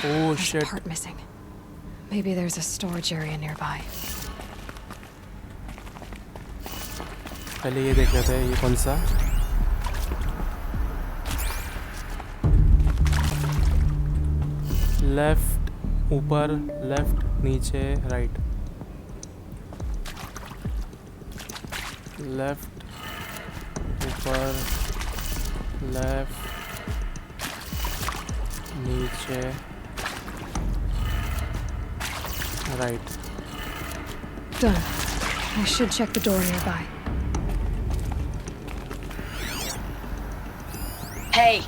Oh There's shit. a part missing. Maybe there's a storage area nearby. पहले ये देख लेते हैं, ये कौन सा? लेफ्ट ऊपर, लेफ्ट नीचे, राइट. लेफ्ट ऊपर, लेफ्ट नीचे, right. Done. I should check the door nearby. Hey,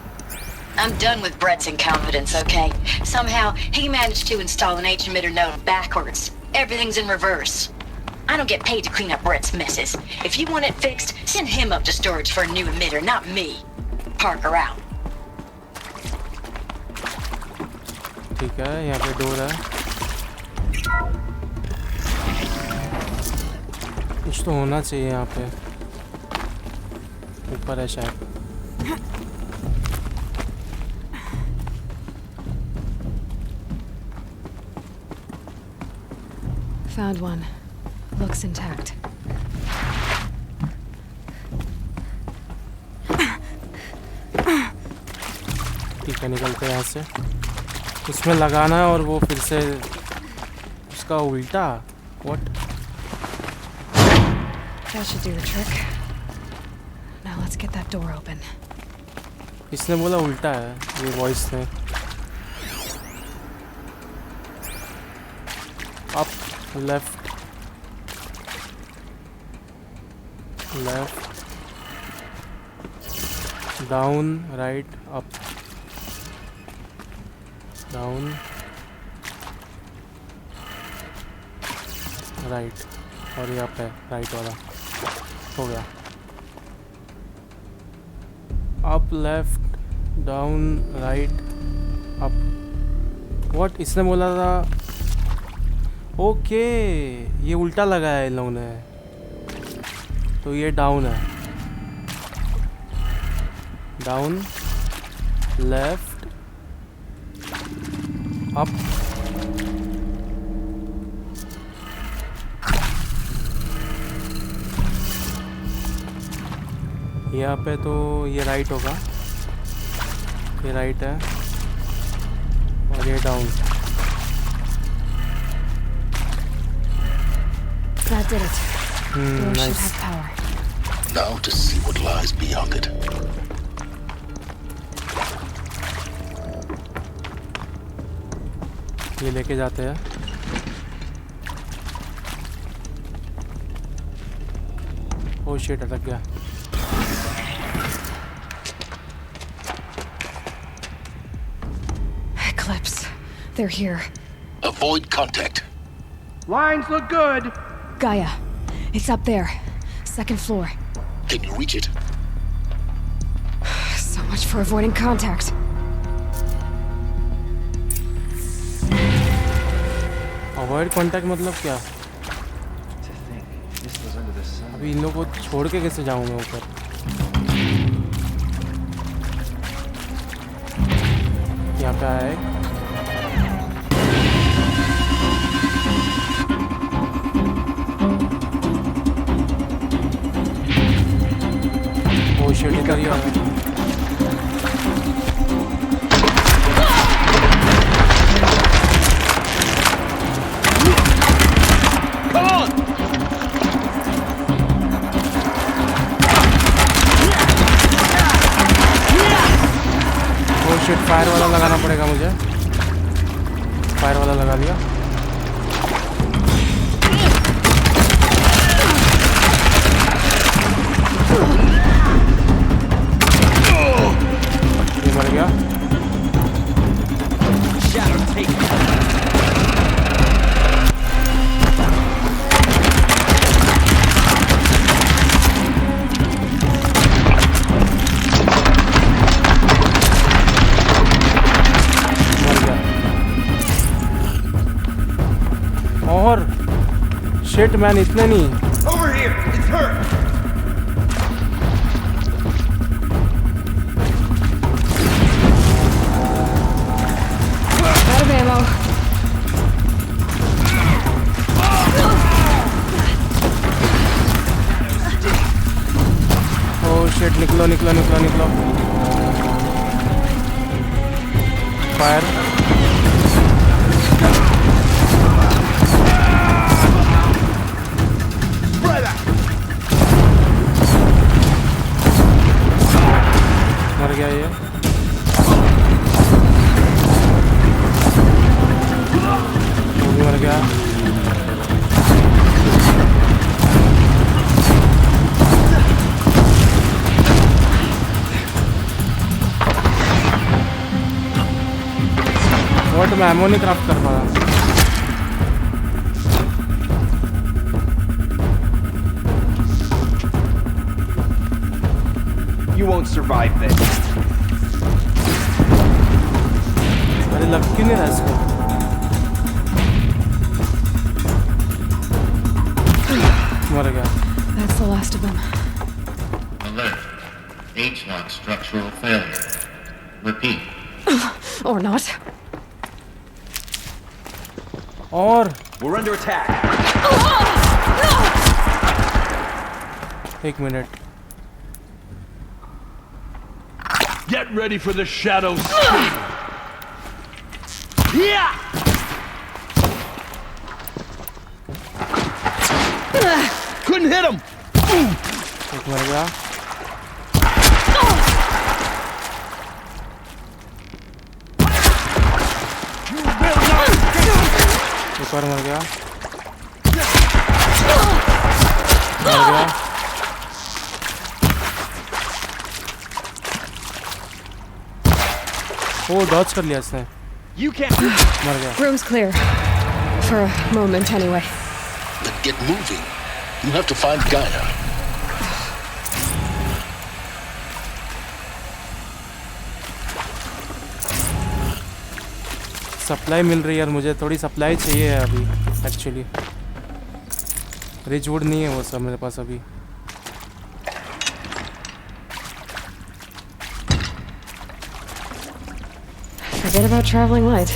I'm done with Brett's incompetence, okay? Somehow, he managed to install an H-emitter node backwards. Everything's in reverse. I don't get paid to clean up Brett's messes. If you want it fixed, send him up to storage for a new emitter, not me. Parker out. ठीक है, यहाँ पे door है. कुछ तो होना चाहिए यहाँ पे. ऊपर है शायद. Found one. Looks intact. ठीक है, निकलते हैं यहाँ से. उसमें लगाना है और वो फिर से उसका उल्टा. What? That should do the trick. Now let's get that door open. इसने बोला उल्टा है, ये वॉइस ने. Up, left, left, down, right, up, down, right. और ये अप है, राइट वाला. हो गया. Up, left, down, right, up. What? इसने बोला था. ओके, ये उल्टा लगाया है इन लोगों ने. तो ये डाउन है. Down, left, up. यहाँ पे तो ये राइट होगा. ये राइट है और ये down. That did it. Door should nice. have power. Now to see what lies beyond it. ये लेके जाते हैं. ओह शिट, अटक गया. Eclipse. They're here. Avoid contact. Lines look good. Gaia. It's up there. Second floor. Can you reach it? So much for avoiding contact. Avoid contact मतलब क्या? To think this was under the sun. अभी इन लोगों को छोड़ के कैसे जाऊँ मैं ऊपर? यहाँ पे आया है. ओ शिट, इधर ही आ रहा है. शिट, फायर वाला लगाना पड़ेगा मुझे. फायर वाला लगा दिया. ये मर गया. और शिट मैन, इतने नहीं. Over here! It's hurt! Out of निकलो निकलो निकलो निकलो फायर मर गया ये वो भी मर गया वॉट मैं एमो नहीं क्राफ्ट कर पा रहा You won't survive this. अरे लग क्यों नहीं रहा इसको मर गया That's the last of them. Alert. H-lock structural failure. Repeat. Or not. और We're under attack. एक minute Get ready for the shadow screen. Yeah! Couldn't hit him. एक मर गया एक और मर गया मर गया ओ डॉज कर लिया इसने You can't. मर गया Room's clear. For a moment, anyway. Then get moving. You have to find Gaia. Supply मिल रही है यार मुझे थोड़ी सप्लाई चाहिए है अभी एक्चुअली रिच वुड नहीं है वो सब मेरे पास अभी Forget about traveling light.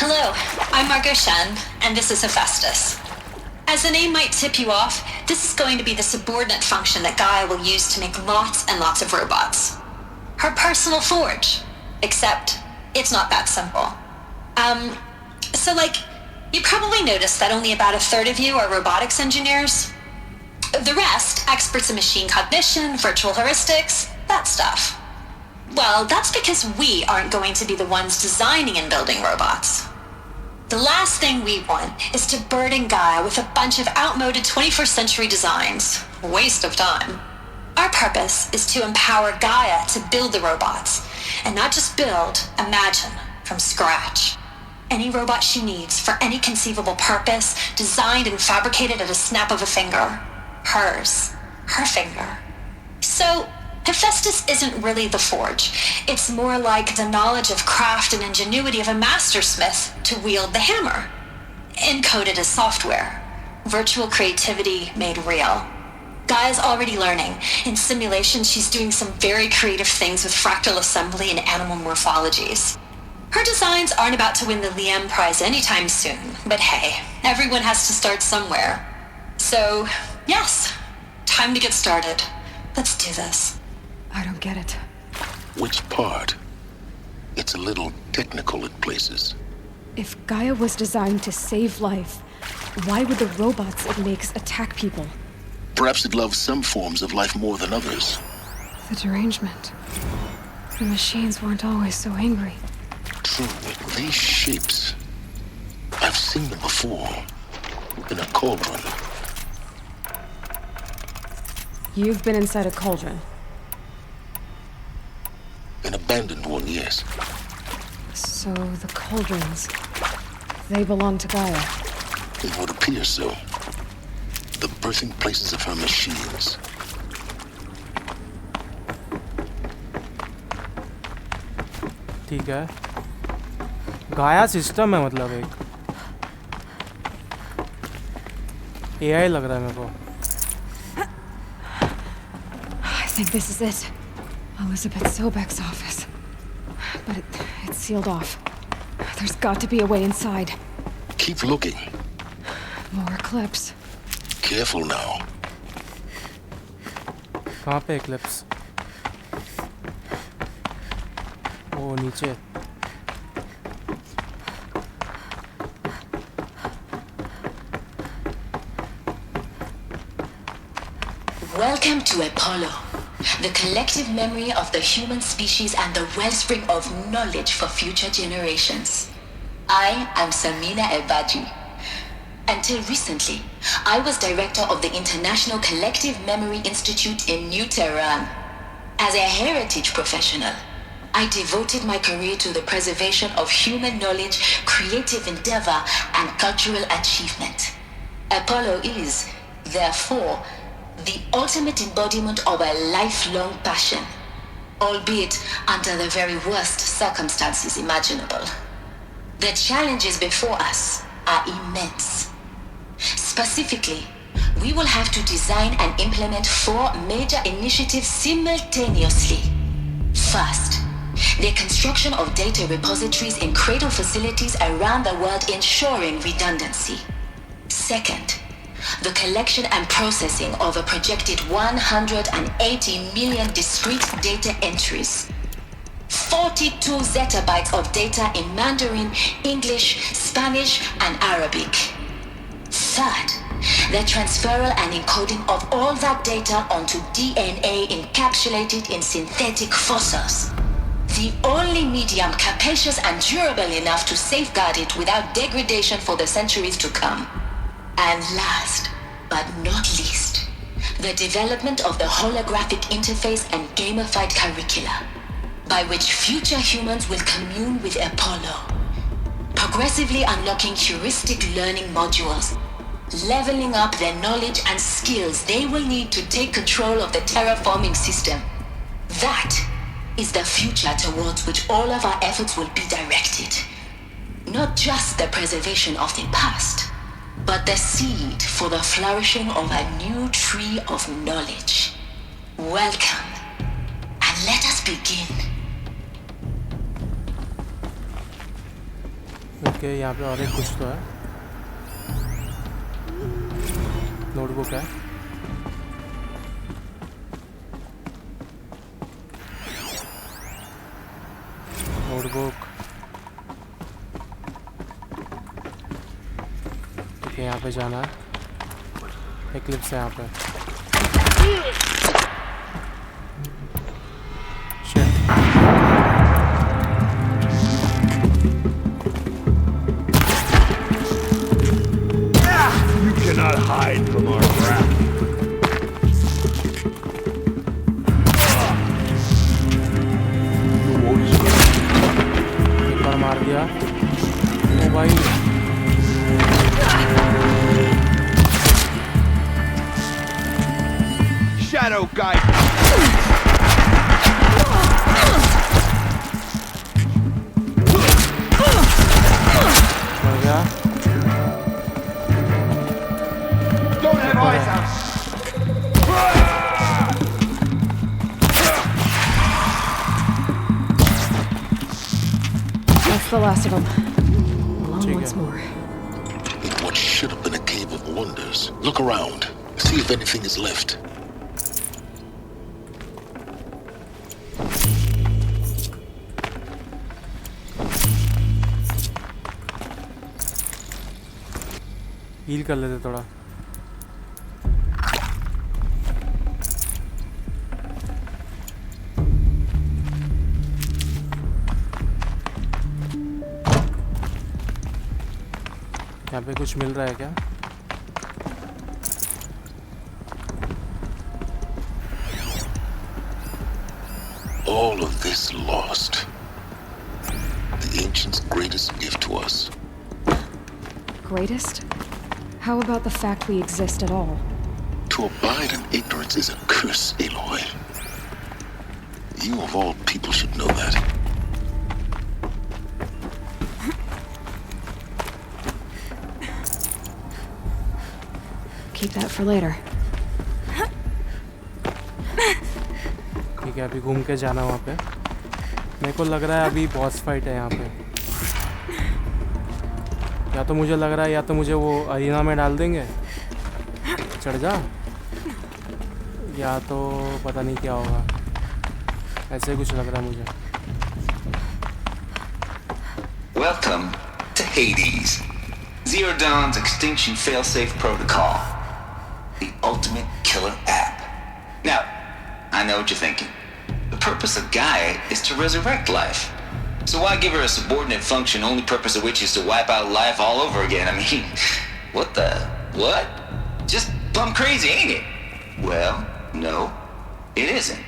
Hello, I'm Margot Shen, and this is Hephaestus. As the name might tip you off, this is going to be the subordinate function that Gaia will use to make lots and lots of robots. Her personal forge. Except, it's not that simple. So you probably noticed that only about a third of you are robotics engineers. The rest, experts in machine cognition, virtual heuristics, that stuff. Well, that's because we aren't going to be the ones designing and building robots. The last thing we want is to burden Gaia with a bunch of outmoded 21st century designs. Waste of time. Our purpose is to empower Gaia to build the robots. And not just build, imagine, from scratch. Any robot she needs for any conceivable purpose, designed and fabricated at a snap of a finger. Hers. Her finger. So, Hephaestus isn't really the forge. It's more like the knowledge of craft and ingenuity of a mastersmith to wield the hammer. Encoded as software. Virtual creativity made real. Gaia's already learning. In simulation, she's doing some very creative things with fractal assembly and animal morphologies. Her designs aren't about to win the Liam Prize anytime soon, but hey, everyone has to start somewhere. So, yes, time to get started. Let's do this. I don't get it. Which part? It's a little technical in places. If Gaia was designed to save life, why would the robots it makes attack people? Perhaps it loves some forms of life more than others. The derangement. The machines weren't always so angry. True, these shapes. I've seen them before. In a cauldron. You've been inside a cauldron. An abandoned one, yes. So the cauldrons, they belong to Gaia. It would appear so. The birthing places of her machines. ठीक है गाया system है मतलब एक AI लग रहा है मेरे को I think this is it. Elizabeth Sobek's office. But it's sealed off. There's got to be a way inside. Keep looking. More clips. Careful now. कहाँ पे क्लिप्स? वो नीचे। Welcome to Apollo, the collective memory of the human species and the wellspring of knowledge for future generations. I am Samina Ebaji. Until recently, I was director of the International Collective Memory Institute in New Tehran. As a heritage professional, I devoted my career to the preservation of human knowledge, creative endeavor, and cultural achievement. Apollo is, therefore, the ultimate embodiment of a lifelong passion, albeit under the very worst circumstances imaginable. The challenges before us are immense. Specifically, we will have to design and implement 4 major initiatives simultaneously. First, the construction of data repositories in cradle facilities around the world ensuring redundancy. Second, the collection and processing of a projected 180 million discrete data entries. 42 zettabytes of data in Mandarin, English, Spanish, and Arabic. Third, the transferal and encoding of all that data onto DNA encapsulated in synthetic fossils. The only medium capacious and durable enough to safeguard it without degradation for the centuries to come. And last, but not least, the development of the holographic interface and gamified curricula, by which future humans will commune with Apollo, progressively unlocking heuristic learning modules, leveling up their knowledge and skills they will need to take control of the terraforming system. That is the future towards which all of our efforts will be directed. Not just the preservation of the past, but the seed for the flourishing of a new tree of knowledge. Welcome, and let us begin. Okay, यहाँ पे और एक कुछ तो है। Notebook है। Notebook. ठीक है, यहाँ पे जाना है। एक्लिप्स है यहाँ पे। Cannot hide from our wrath. एक बार मार दिया। ओ भाई, Shadow guide. मर गया। Don't have eyes out. That's the last of them. Alone once more. In what should have been a cave of wonders. Look around. See if anything is left. Heal कर लेते थोड़ा। यहाँ पे कुछ मिल रहा है क्या? All of this lost. The ancients' greatest gift to us. Greatest? How about the fact we exist at all? To abide in ignorance is a curse, Aloy. You of all people should know that. Keep that for later. ठीक है, अभी घूम के जाना वहाँ पे। मेरे को लग रहा है अभी बॉस फाइट है यहाँ पे। या तो मुझे लग रहा है या तो मुझे वो अरीना में डाल देंगे। चढ़ जा, या तो पता नहीं क्या होगा, ऐसे कुछ लग रहा है मुझे. Welcome to Hades, Zero Dawn's extinction failsafe protocol, the ultimate killer app. Now, I know what you're thinking. The purpose of Gaia is to resurrect life. So why give her a subordinate function, only purpose of which is to wipe out life all over again? I mean, what? Just plumb crazy, ain't it? Well, no, it isn't.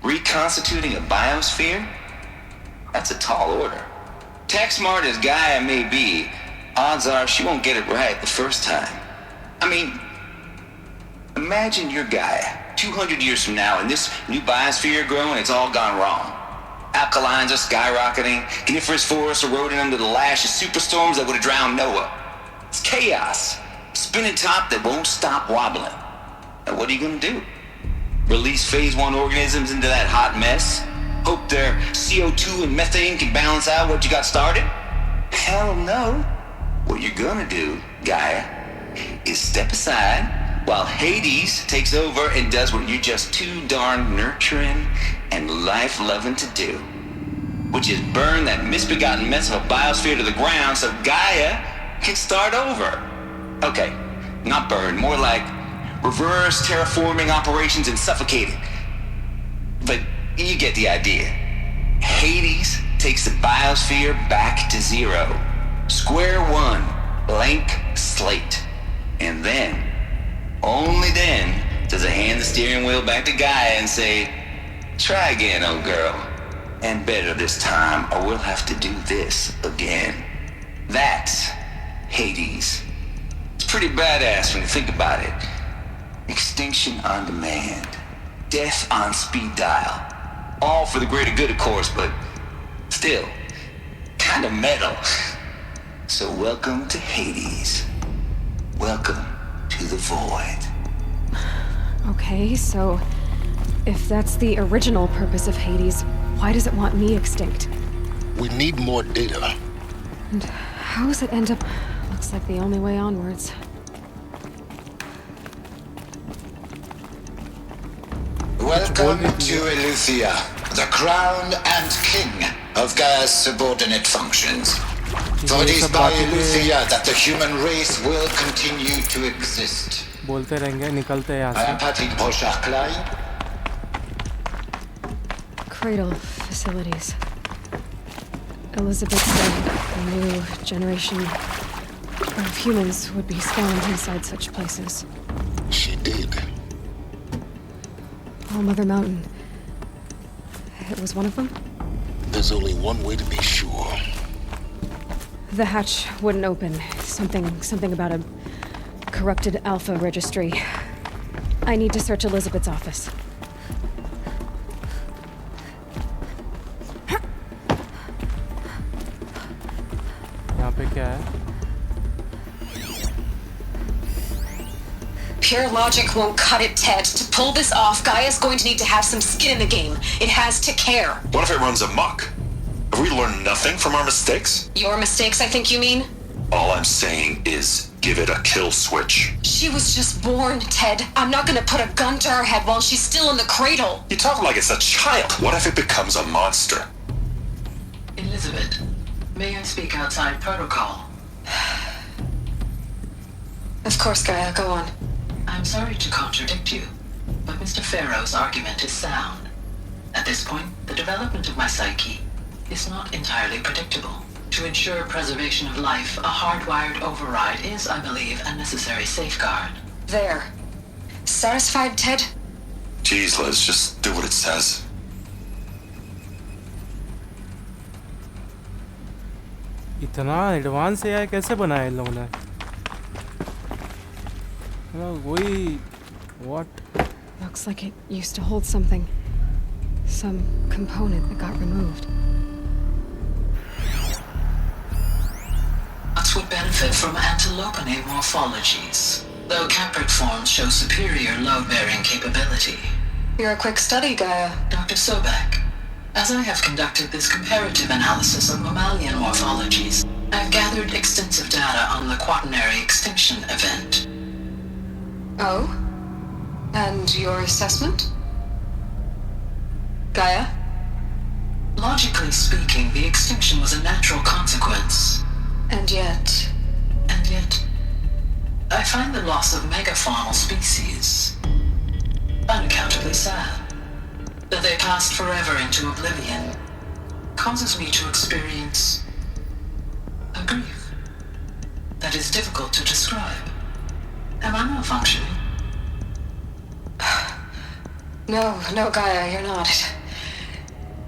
Reconstituting a biosphere? That's a tall order. Tech smart as Gaia may be, odds are she won't get it right the first time. I mean, imagine you're Gaia, 200 years from now, and this new biosphere growing, it's all gone wrong. Alkalines are skyrocketing, coniferous forests eroding under the lash of superstorms that would have drowned Noah. It's chaos, spinning top that won't stop wobbling. Now what are you gonna do? Release phase 1 organisms into that hot mess? Hope their CO2 and methane can balance out what you got started? Hell no. What you're gonna do, Gaia, is step aside while Hades takes over and does what you're just too darn nurturing and life-loving to do, which is burn that misbegotten mess of a biosphere to the ground so Gaia can start over. Okay, not burn, more like reverse terraforming operations and suffocating. But you get the idea. Hades takes the biosphere back to zero. Square one, blank slate. And then, only then, does it hand the steering wheel back to Gaia and say, try again, old girl. And better this time, or we'll have to do this again. That's Hades. It's pretty badass when you think about it. Extinction on demand. Death on speed dial. All for the greater good, of course, but still, kind of metal. So welcome to Hades. Welcome to the void. Okay, so if that's the original purpose of Hades, why does it want me extinct? We need more data. And how does it end up? Looks like the only way onwards. Welcome to Eleuthia, the crown and king of Gaia's subordinate functions. For it is by Eleuthia that the human race will continue to exist. बोलते रहेंगे, निकलते हैं यहाँ I से. am Patrick Pochard-Klein. Cradle facilities. Elizabeth said a new generation of humans would be spawned inside such places. She did. Oh, Mother Mountain. It was one of them? There's only one way to be sure. The hatch wouldn't open. Something about a corrupted alpha registry. I need to search Elizabeth's office. यहाँ पे क्या है? Pure logic won't cut it, Ted. To pull this off, Gaia's going to need to have some skin in the game. It has to care. What if it runs amok? Have we learned nothing from our mistakes? Your mistakes, I think you mean? All I'm saying is give it a kill switch. She was just born, Ted. I'm not gonna put a gun to her head while she's still in the cradle. You talk like it's a child. What if it becomes a monster? Elizabeth, may I speak outside protocol? Of course, Gaia, go on. I'm sorry to contradict you, but Mr. Farrow's argument is sound. At this point, the development of my psyche is not entirely predictable. To ensure preservation of life, a hardwired override is, I believe, a necessary safeguard. There. Satisfied, Ted? Jeez, Liz, just do what it says. इतना advance AI कैसे बनाया इन लोगों ने? वही what? Looks like it used to hold something. Some component that got removed. Bots would benefit from antilopine morphologies, though capric forms show superior load-bearing capability. You're a quick study, Gaia. Dr. Sobek, as I have conducted this comparative analysis of mammalian morphologies, I've gathered extensive data on the quaternary extinction event. Oh? And your assessment? Gaia? Logically speaking, the extinction was a natural consequence. And yet, I find the loss of megafaunal species unaccountably sad. That they passed forever into oblivion causes me to experience a grief that is difficult to describe. Am I malfunctioning? No, Gaia, you're not.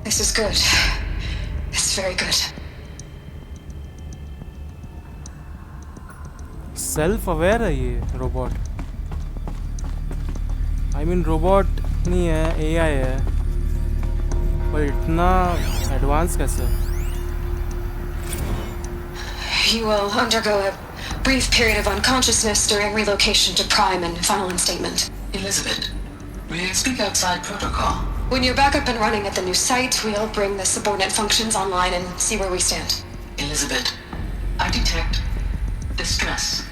This is good. It's very good. Self-aware है ये robot. I mean robot नहीं है, AI है. पर इतना advanced कैसे? You will undergo a brief period of unconsciousness during relocation to Prime and final instatement. Elizabeth, may I speak outside protocol? When you're back up and running at the new site, we'll bring the subordinate functions online and see where we stand. Elizabeth, I detect distress.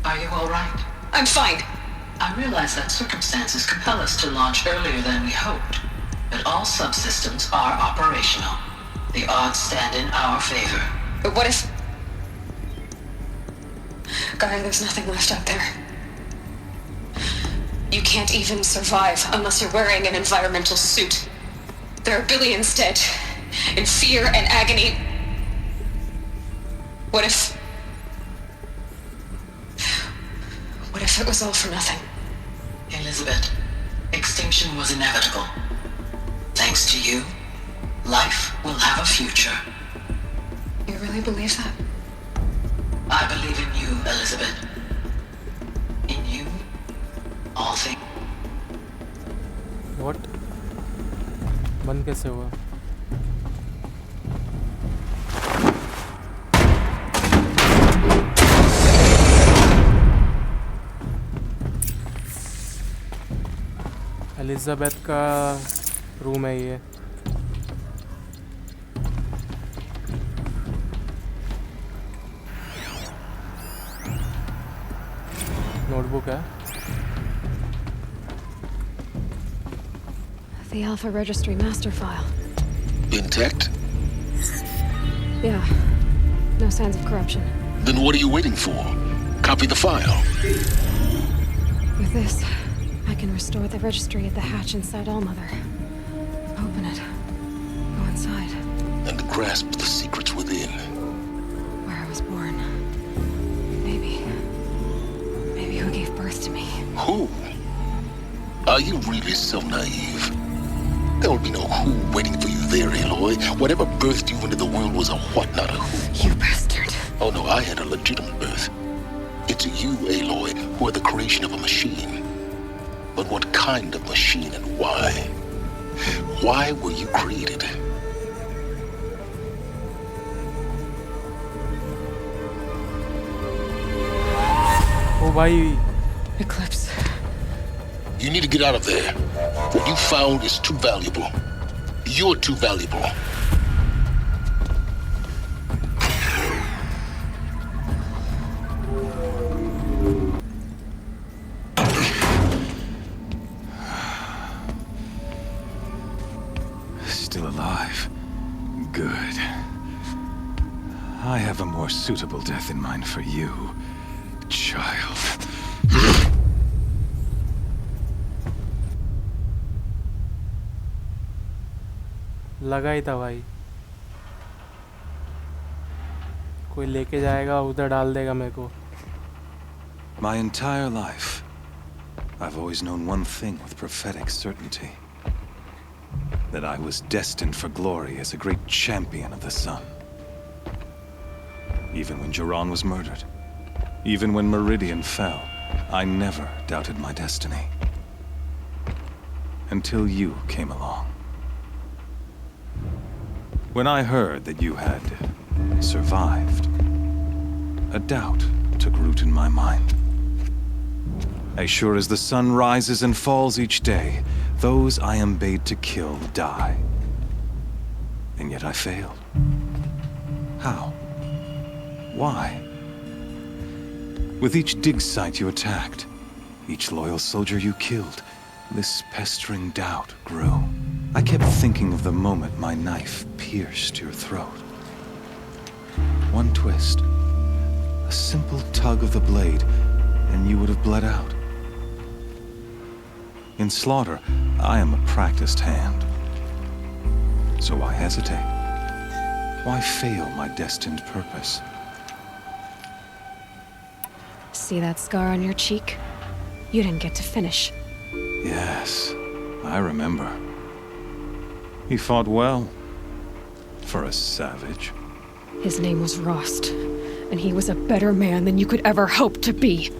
Are you all right? I'm fine. I realize that circumstances compel us to launch earlier than we hoped, but all subsystems are operational. The odds stand in our favor. But what if... Gaia, there's nothing left out there. You can't even survive unless you're wearing an environmental suit. There are billions dead, in fear and agony. What if it was all for nothing? Elizabeth, extinction was inevitable. Thanks to you, life will have a future. You really believe that? I believe in you, Elizabeth. In you, all things. What? बंद कैसे हुआ? Elizabeth का room है ये. Notebook है. The Alpha Registry master file. Intact? Yeah. No signs of corruption. Then what are you waiting for? Copy the file. With this, I can restore the registry at the hatch inside Allmother. Open it. Go inside. And grasp the secrets within. Where I was born. Maybe who gave birth to me. Who? Are you really so naive? There will be no who waiting for you there, Aloy. Whatever birthed you into the world was a what, not a who. You bastard. Oh no, I had a legitimate birth. It's you, Aloy, who are the creation of a machine. But what kind of machine and why? Why were you created? Oh, bhai. Eclipse. You need to get out of there. What you found is too valuable. You're too valuable. Still alive. Good. I have a more suitable death in mind for you, child. लगा ही था भाई. कोई लेके जाएगा उधर डाल देगा मेरे को. My entire life, I've always known one thing with prophetic certainty. That I was destined for glory as a great champion of the sun. Even when Jiran was murdered, even when Meridian fell, I never doubted my destiny. Until you came along. When I heard that you had survived, a doubt took root in my mind. As sure as the sun rises and falls each day, those I am bade to kill die. And yet I failed. How? Why? With each dig site you attacked, each loyal soldier you killed, this pestering doubt grew. I kept thinking of the moment my knife pierced your throat. One twist, a simple tug of the blade, and you would have bled out. In slaughter, I am a practiced hand. So why hesitate? Why fail my destined purpose? See that scar on your cheek? You didn't get to finish. Yes, I remember. He fought well. For a savage. His name was Rost, and he was a better man than you could ever hope to be.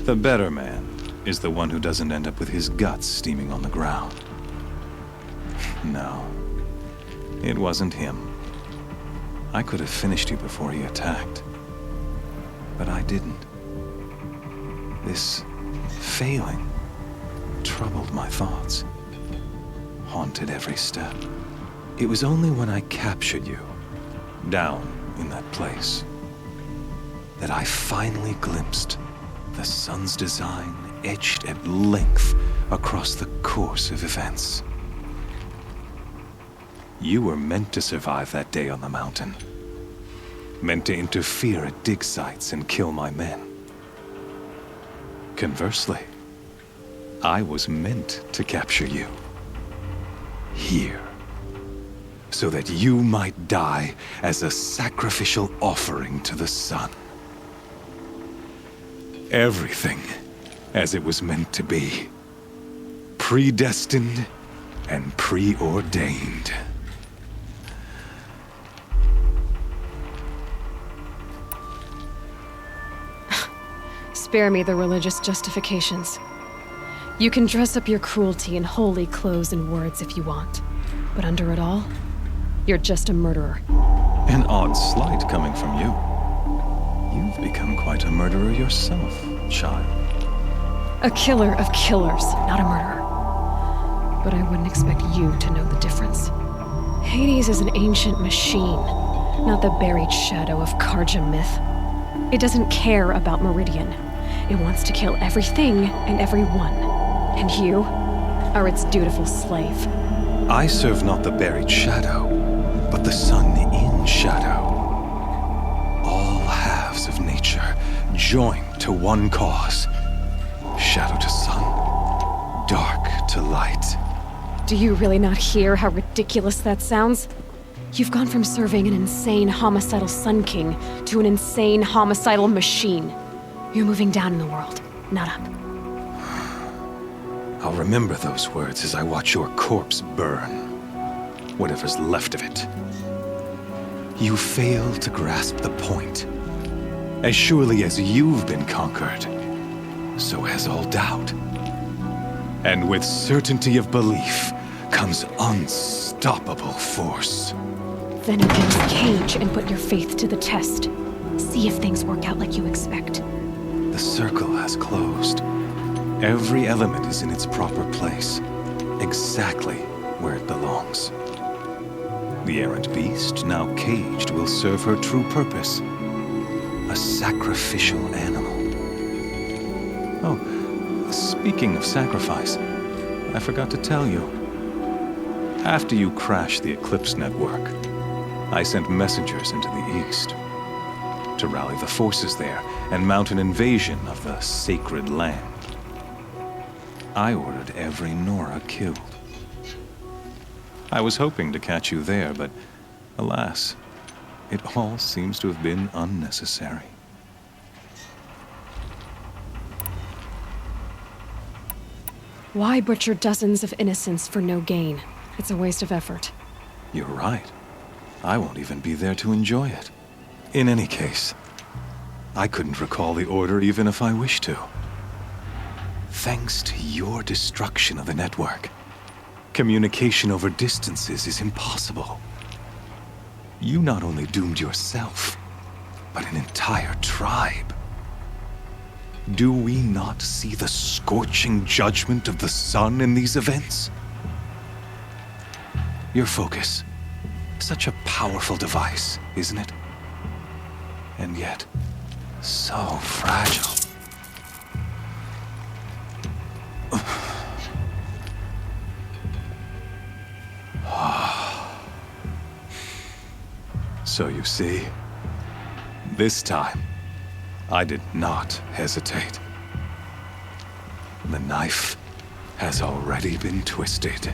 The better man is the one who doesn't end up with his guts steaming on the ground. No, it wasn't him. I could have finished you before he attacked. But I didn't. This failing troubled my thoughts, haunted every step. It was only when I captured you, down in that place, that I finally glimpsed the sun's design etched at length across the course of events. You were meant to survive that day on the mountain. Meant to interfere at dig sites and kill my men. Conversely, I was meant to capture you. Here. So that you might die as a sacrificial offering to the sun. Everything as it was meant to be. Predestined and preordained. Spare me the religious justifications. You can dress up your cruelty in holy clothes and words if you want. But under it all, you're just a murderer. An odd slight coming from you. You've become quite a murderer yourself, child. A killer of killers, not a murderer. But I wouldn't expect you to know the difference. Hades is an ancient machine, not the buried shadow of Karja myth. It doesn't care about Meridian. It wants to kill everything and everyone. And you are its dutiful slave. I serve not the buried shadow, but the sun in shadow. All halves of nature joined to one cause. Shadow to sun, dark to light. Do you really not hear how ridiculous that sounds? You've gone from serving an insane homicidal Sun King to an insane homicidal machine. You're moving down in the world, not up. I'll remember those words as I watch your corpse burn. Whatever's left of it. You fail to grasp the point. As surely as you've been conquered, so has all doubt. And with certainty of belief comes unstoppable force. Then open the cage and put your faith to the test. See if things work out like you expect. The circle has closed. Every element is in its proper place, exactly where it belongs. The errant beast, now caged, will serve her true purpose. A sacrificial animal. Oh, speaking of sacrifice, I forgot to tell you. After you crashed the Eclipse network, I sent messengers into the east to rally the forces there and mount an invasion of the sacred land. I ordered every Nora killed. I was hoping to catch you there, but alas, it all seems to have been unnecessary. Why butcher dozens of innocents for no gain? It's a waste of effort. You're right. I won't even be there to enjoy it. In any case, I couldn't recall the order even if I wished to. Thanks to your destruction of the network, communication over distances is impossible. You not only doomed yourself, but an entire tribe. Do we not see the scorching judgment of the sun in these events? Your focus, such a powerful device, isn't it? And yet, so fragile. So you see, this time, I did not hesitate. The knife has already been twisted.